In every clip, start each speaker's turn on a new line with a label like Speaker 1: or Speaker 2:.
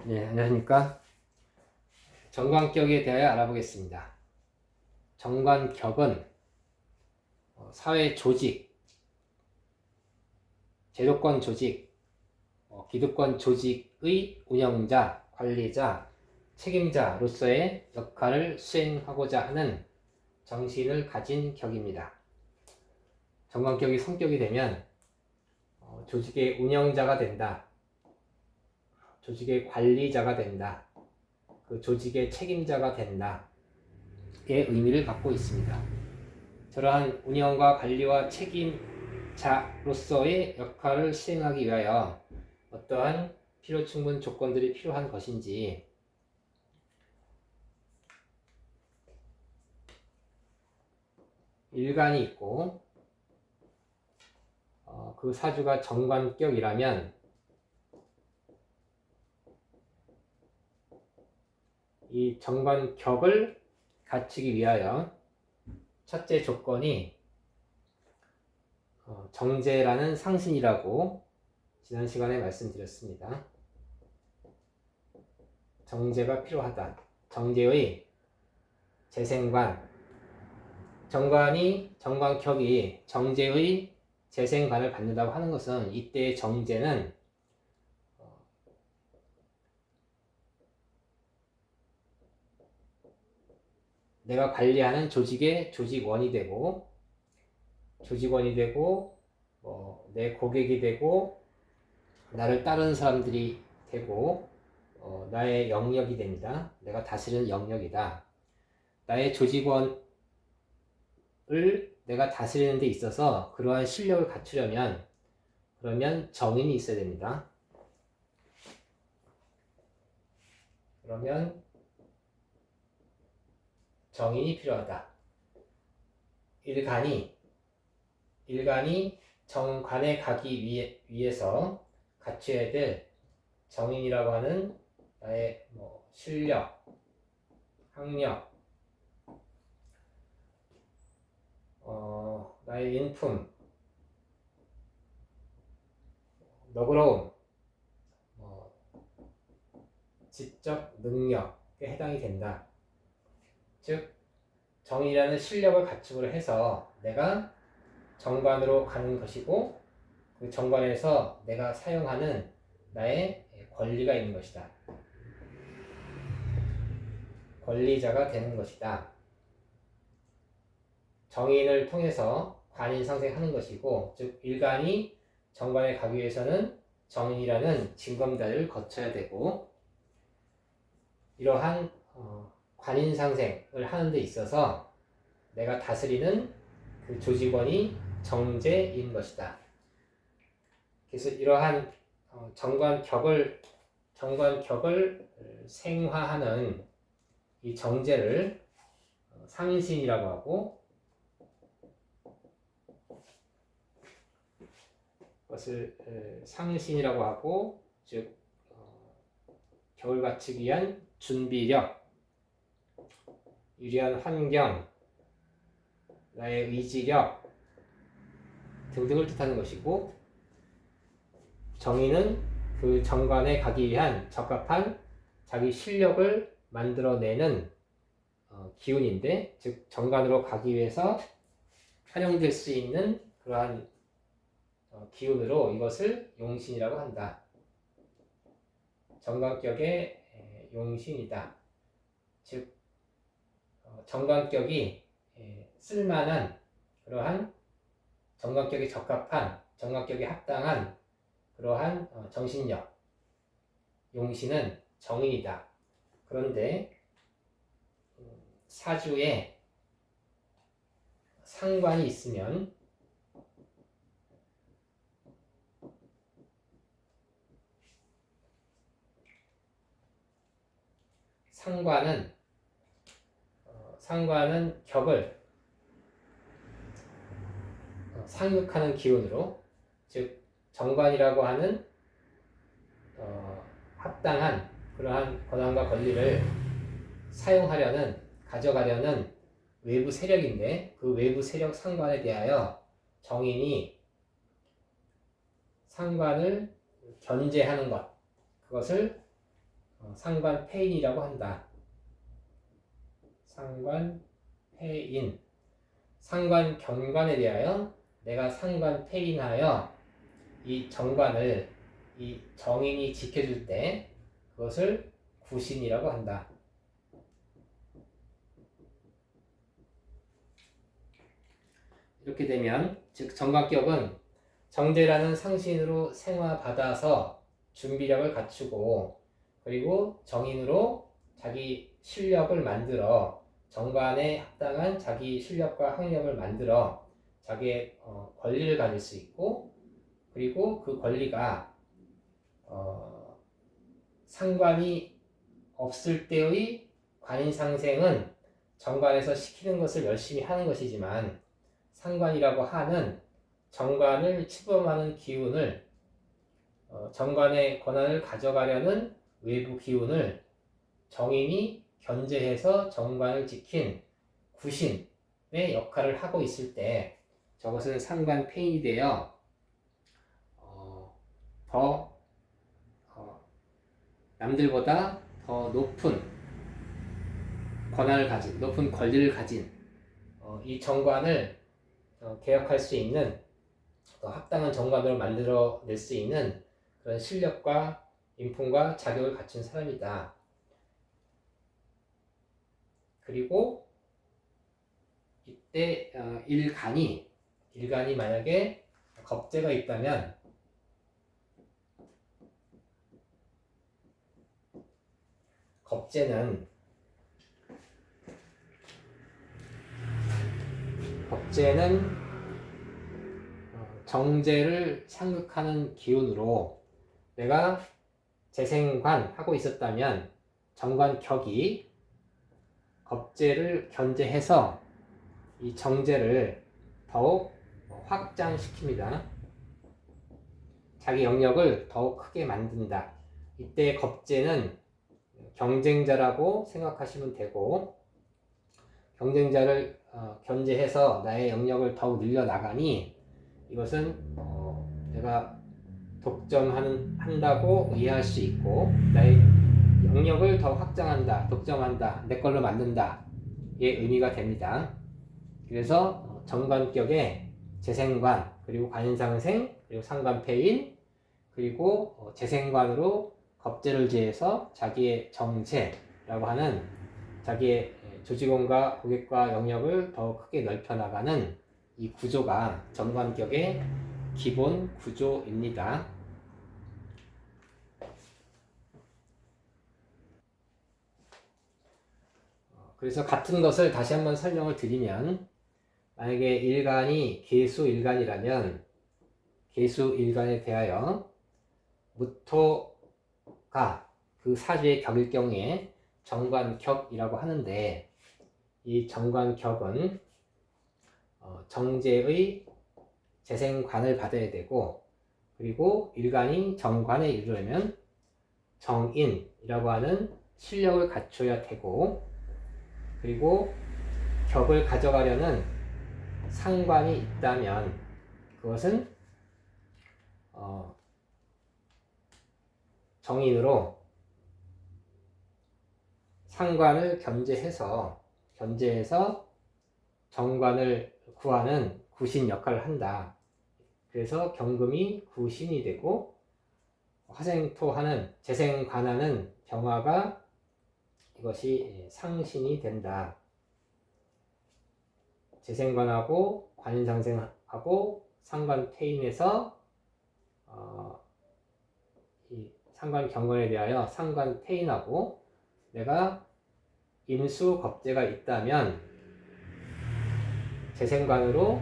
Speaker 1: 네, 안녕하십니까. 정관격에 대하여 알아보겠습니다. 정관격은 사회 조직, 제도권 조직, 기득권 조직의 운영자, 관리자, 책임자로서의 역할을 수행하고자 하는 정신을 가진 격입니다. 정관격이 성격이 되면 조직의 운영자가 된다, 조직의 관리자가 된다, 그 조직의 책임자가 된다의 의미를 갖고 있습니다. 저러한 운영과 관리와 책임자로서의 역할을 수행하기 위하여 어떠한 필요 충분 조건들이 필요한 것인지 일간이 있고 그 사주가 정관격이라면 이 정관격을 갖추기 위하여 첫째 조건이 정제라는 상신이라고 지난 시간에 말씀드렸습니다. 정제가 필요하다. 정제의 재생관, 정관격이 정제의 재생관을 받는다고 하는 것은 이때의 정제는 내가 관리하는 조직의 조직원이 되고 내 고객이 되고 나를 따르는 사람들이 되고 나의 영역이 됩니다. 내가 다스리는 영역이다. 나의 조직원을 내가 다스리는 데 있어서 그러한 실력을 갖추려면 그러면 정인이 있어야 됩니다. 그러면 정인이 필요하다. 일간이 정관에 가기 위해서 갖춰야 될 정인이라고 하는 나의 실력, 학력, 나의 인품, 너그러움, 지적 능력에 해당이 된다. 즉 정인이라는 실력을 갖추므로 해서 내가 정관으로 가는 것이고 그 정관에서 내가 사용하는 나의 권리가 있는 것이다. 권리자가 되는 것이다. 정인을 통해서 관인 상생하는 것이고 즉 일간이 정관에 가기 위해서는 정인이라는 징검다리를 거쳐야 되고 이러한 관인 상생을 하는 데 있어서 내가 다스리는 그 조직원이 정제인 것이다. 그래서 이러한 정관격을 생화하는 이 정제를 상신이라고 하고 그것을 상신이라고 하고 즉 격을 갖추기 위한 준비력, 유리한 환경, 나의 의지력 등등을 뜻하는 것이고 정인은 그 정관에 가기 위한 적합한 자기 실력을 만들어내는 기운인데 즉 정관으로 가기 위해서 활용될 수 있는 그러한 기운으로 이것을 용신이라고 한다. 정관격의 용신이다. 즉 정관격이 쓸만한 그러한 정관격에 적합한 정관격에 합당한 그러한 정신력 용신은 정인이다. 그런데 사주에 상관이 있으면 상관은 격을 상극하는 기운으로 즉 정관이라고 하는 합당한 그러한 권한과 권리를 가져가려는 외부 세력인데 그 외부 세력 상관에 대하여 정인이 상관을 견제하는 것 그것을 상관폐인이라고 한다. 상관폐인. 상관경관에 대하여 내가 상관폐인하여 이 정관을 이 정인이 지켜줄 때 그것을 구신이라고 한다. 이렇게 되면 즉 정관격은 정제라는 상신으로 생화받아서 준비력을 갖추고 그리고 정인으로 자기 실력을 만들어 정관에 합당한 자기 실력과 학력을 만들어 자기의 권리를 가질 수 있고 그리고 그 권리가 상관이 없을 때의 관인상생은 정관에서 시키는 것을 열심히 하는 것이지만 상관이라고 하는 정관을 치범하는 기운을 정관의 권한을 가져가려는 외부 기운을 정인이 견제해서 정관을 지킨 구신의 역할을 하고 있을 때 저것은 상관폐인이 되어 더 남들보다 더 높은 권한을 가진 높은 권리를 가진 이 정관을 개혁할 수 있는 더 합당한 정관으로 만들어낼 수 있는 그런 실력과 인품과 자격을 갖춘 사람이다. 그리고 이때 일간이 만약에 겁재가 있다면 겁재는 정제를 상극하는 기운으로 내가 재생관 하고 있었다면 정관격이 겁재를 견제해서 이 정제를 더욱 확장시킵니다. 자기 영역을 더욱 크게 만든다. 이때 겁재는 경쟁자라고 생각하시면 되고 경쟁자를 견제해서 나의 영역을 더욱 늘려나가니 이것은 내가 독점한다고 이해할 수 있고 나의 영역을 더 확장한다, 독점한다, 내 걸로 만든다의 의미가 됩니다. 그래서 정관격에 재생관, 그리고 관인상생, 그리고 상관폐인, 그리고 재생관으로 겁재를 제해서 자기의 정체라고 하는 자기의 조직원과 고객과 영역을 더 크게 넓혀나가는 이 구조가 정관격의 기본 구조입니다. 그래서 같은 것을 다시 한번 설명을 드리면 만약에 일간이 계수일간이라면 계수일간에 대하여 무토가 그 사주의 격일 경우에 정관격이라고 하는데 이 정관격은 정제의 재생관을 받아야 되고 그리고 일간이 정관에 이르려면 정인이라고 하는 실력을 갖춰야 되고 그리고 격을 가져가려는 상관이 있다면 그것은 정인으로 상관을 견제해서 정관을 구하는 구신 역할을 한다. 그래서 경금이 구신이 되고 화생토하는 재생관하는 병화가 이것이 상신이 된다. 재생관하고 관인상생하고 상관퇴인에서 이 상관경관에 대하여 상관퇴인하고 내가 임수겁재가 있다면 재생관으로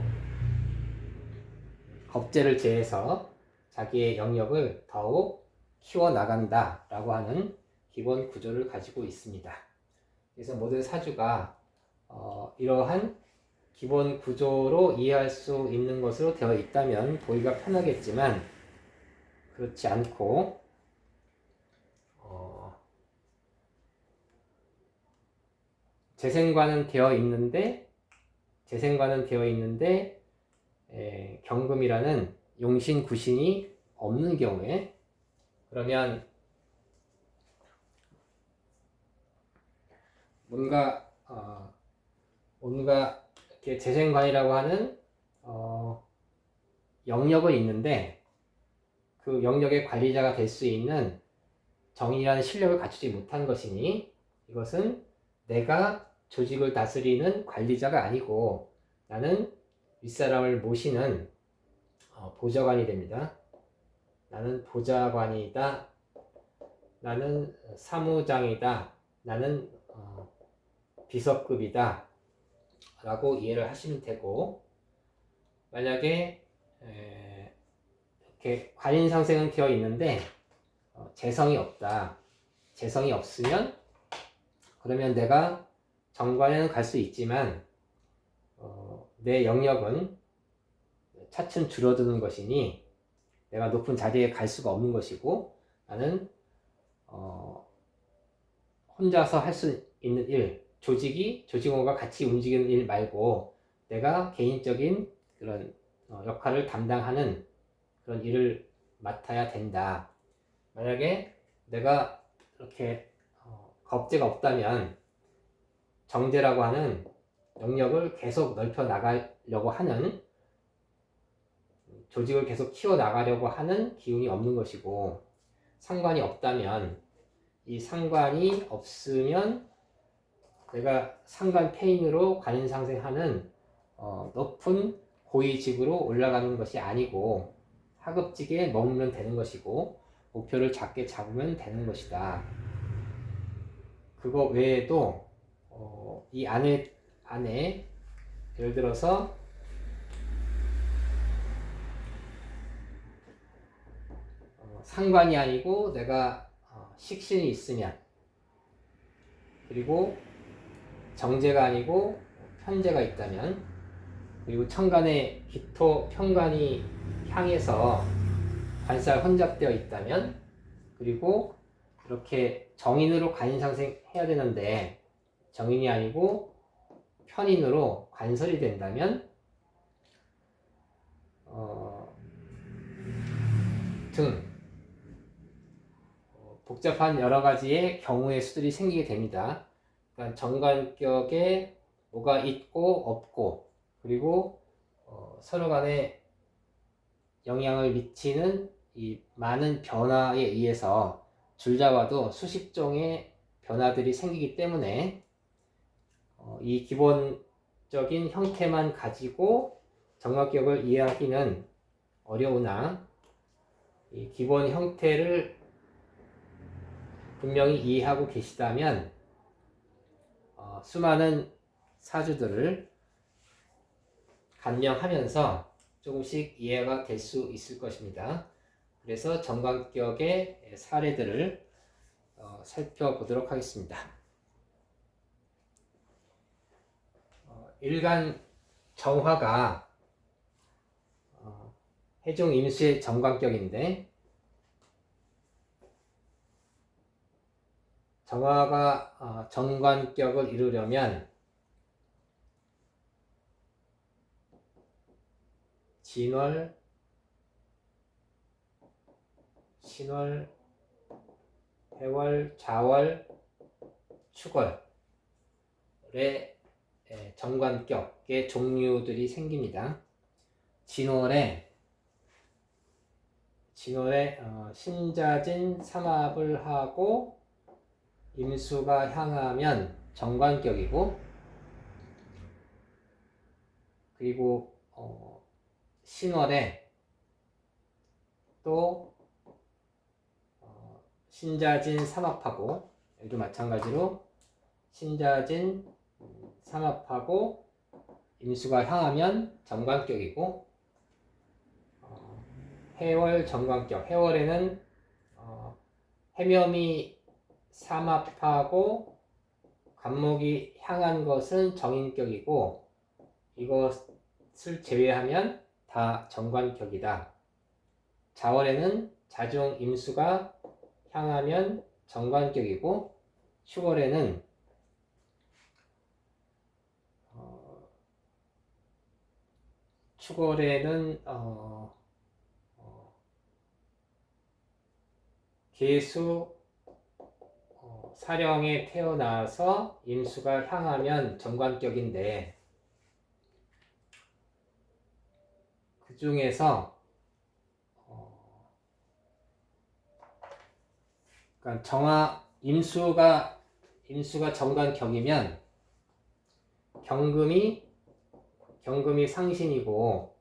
Speaker 1: 겁재를 제해서 자기의 영역을 더욱 키워나간다 라고 하는 기본 구조를 가지고 있습니다. 그래서 모든 사주가 이러한 기본 구조로 이해할 수 있는 것으로 되어 있다면 보기가 편하겠지만 그렇지 않고 재생관은 되어 있는데 경금이라는 용신 구신이 없는 경우에 그러면 뭔가 뭔가 이렇게 재생관이라고 하는 영역은 있는데 그 영역의 관리자가 될 수 있는 정인이라는 실력을 갖추지 못한 것이니 이것은 내가 조직을 다스리는 관리자가 아니고 나는 윗사람을 모시는 보좌관이 됩니다. 나는 보좌관이다. 나는 사무장이다. 나는 비서급이다. 라고 이해를 하시면 되고, 만약에 이렇게 관인상생은 되어 있는데 재성이 없다. 재성이 없으면 그러면 내가 정관에는 갈 수 있지만 내 영역은 차츰 줄어드는 것이니 내가 높은 자리에 갈 수가 없는 것이고 나는 혼자서 할 수 있는 일, 조직원과 같이 움직이는 일 말고 내가 개인적인 그런 역할을 담당하는 그런 일을 맡아야 된다. 만약에 내가 이렇게 겁재가 없다면 정제라고 하는 영역을 계속 넓혀 나가려고 하는 조직을 계속 키워 나가려고 하는 기운이 없는 것이고 상관이 없다면 이 상관이 없으면 내가 상관 폐인으로 관인상생하는 높은 고위직으로 올라가는 것이 아니고 하급직에 머물면 되는 것이고 목표를 작게 잡으면 되는 것이다. 그거 외에도 이 안에 예를 들어서 상관이 아니고 내가 식신이 있으면 그리고 정제가 아니고 편제가 있다면 그리고 천간에 기토 편관이 향해서 관살 혼잡되어 있다면 그리고 이렇게 정인으로 관인상생해야 되는데 정인이 아니고 편인으로 관설이 된다면 등 복잡한 여러 가지의 경우의 수들이 생기게 됩니다. 그러니까 정관격에 뭐가 있고 없고 그리고 서로 간에 영향을 미치는 이 많은 변화에 의해서 줄잡아도 수십 종의 변화들이 생기기 때문에 이 기본적인 형태만 가지고 정관격을 이해하기는 어려우나 이 기본 형태를 분명히 이해하고 계시다면 수많은 사주들을 간명하면서 조금씩 이해가 될 수 있을 것입니다. 그래서 정관격의 사례들을 살펴보도록 하겠습니다. 일간 정화가 해종 임수의 정관격인데 정화가 정관격을 이루려면 진월, 신월, 해월, 자월, 축월의 정관격의 종류들이 생깁니다. 진월에 신자진 삼합을 하고 임수가 향하면 정관격이고 그리고 신월에 또 신자진 삼합하고 여기도 마찬가지로 신자진 삼합하고 임수가 향하면 정관격이고 해월 정관격 해월에는 해묘미 삼합하고 간목이 향한 것은 정인격이고 이것을 제외하면 다 정관격이다. 자월에는 자중 임수가 향하면 정관격이고 축월에는 계수 사령에 태어나서 임수가 향하면 정관격인데 그 중에서 그러니까 임수가 정관격이면 경금이 상신이고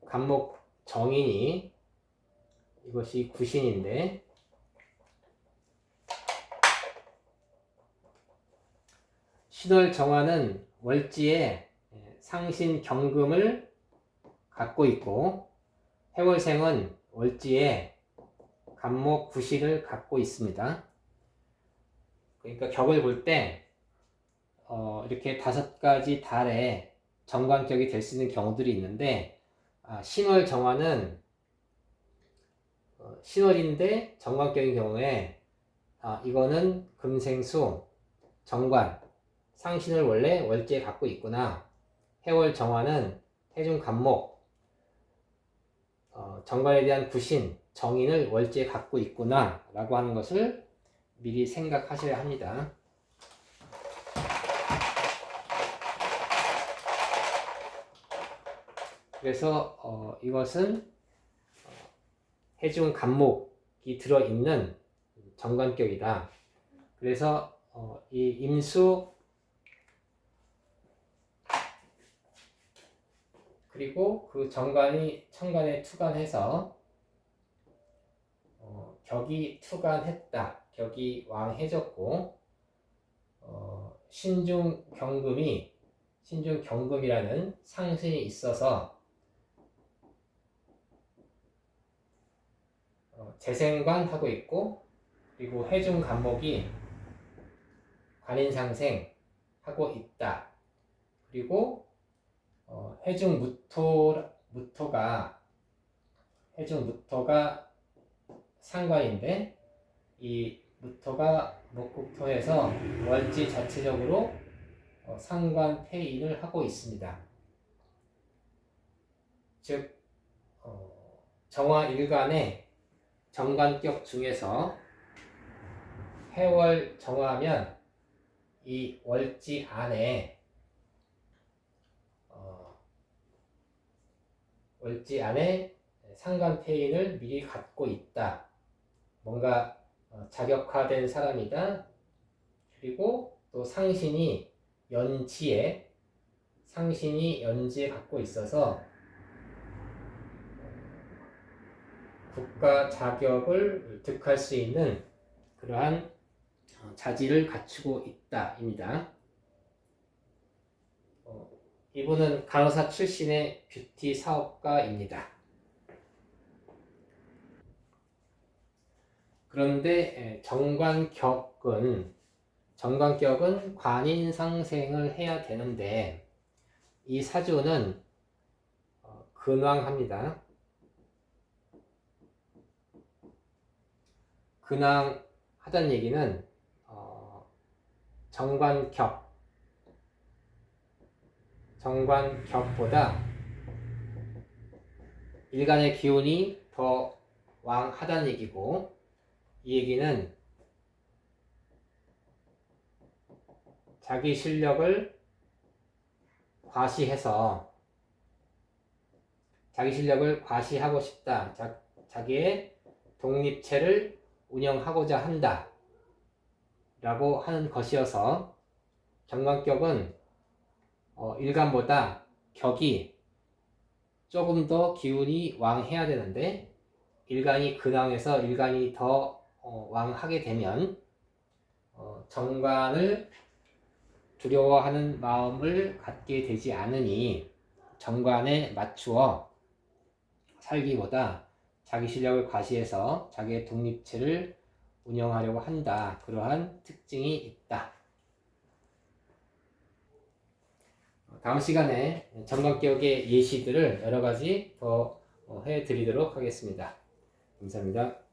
Speaker 1: 간목 정인이 이것이 구신인데 신월 정화는 월지에 상신 경금을 갖고 있고 해월생은 월지에 간목 구신을 갖고 있습니다. 그러니까 격을 볼 때 이렇게 5가지 달에 정관격이 될 수 있는 경우들이 있는데 신월 정화는 신월인데 정관격인 경우에 이거는 금생수 정관 상신을 원래 월지에 갖고 있구나. 해월 정화는 해중 간목 정관에 대한 구신 정인을 월지에 갖고 있구나 라고 하는 것을 미리 생각하셔야 합니다. 그래서 이것은 해중 간목이 들어있는 정관격이다. 그래서 이 임수 그리고 그 정관이 천간에 투간해서 격이 투간했다. 격이 왕해졌고 신중경금이라는 상신이 있어서 재생관하고 있고 그리고 해중간목이 관인상생하고 있다. 그리고 해중무토가 상관인데 이 무토가 목국토에서 월지 자체적으로 상관폐인을 하고 있습니다. 즉 정화일간의 정관격 중에서 해월 정화하면 이 월지 안에 상관폐인을 미리 갖고 있다. 뭔가 자격화된 사람이다. 그리고 또 상신이 연지에 갖고 있어서 국가 자격을 득할 수 있는 그러한 자질을 갖추고 있다입니다. 이분은 간호사 출신의 뷰티 사업가입니다. 그런데 정관격은 관인상생을 해야 되는데 이 사주는 근왕합니다. 근왕하다는 얘기는 정관격보다 일간의 기운이 더 왕하다는 얘기고 이 얘기는 자기 실력을 과시하고 싶다. 자기의 독립체를 운영하고자 한다. 라고 하는 것이어서 정관격은 일간보다 격이 조금 더 기운이 왕해야 되는데 일간이 근왕해서 일간이 더 왕하게 되면 정관을 두려워하는 마음을 갖게 되지 않으니 정관에 맞추어 살기보다 자기 실력을 과시해서 자기의 독립체를 운영하려고 한다. 그러한 특징이 있다. 다음 시간에 정관격의 예시들을 여러 가지 더 해드리도록 하겠습니다. 감사합니다.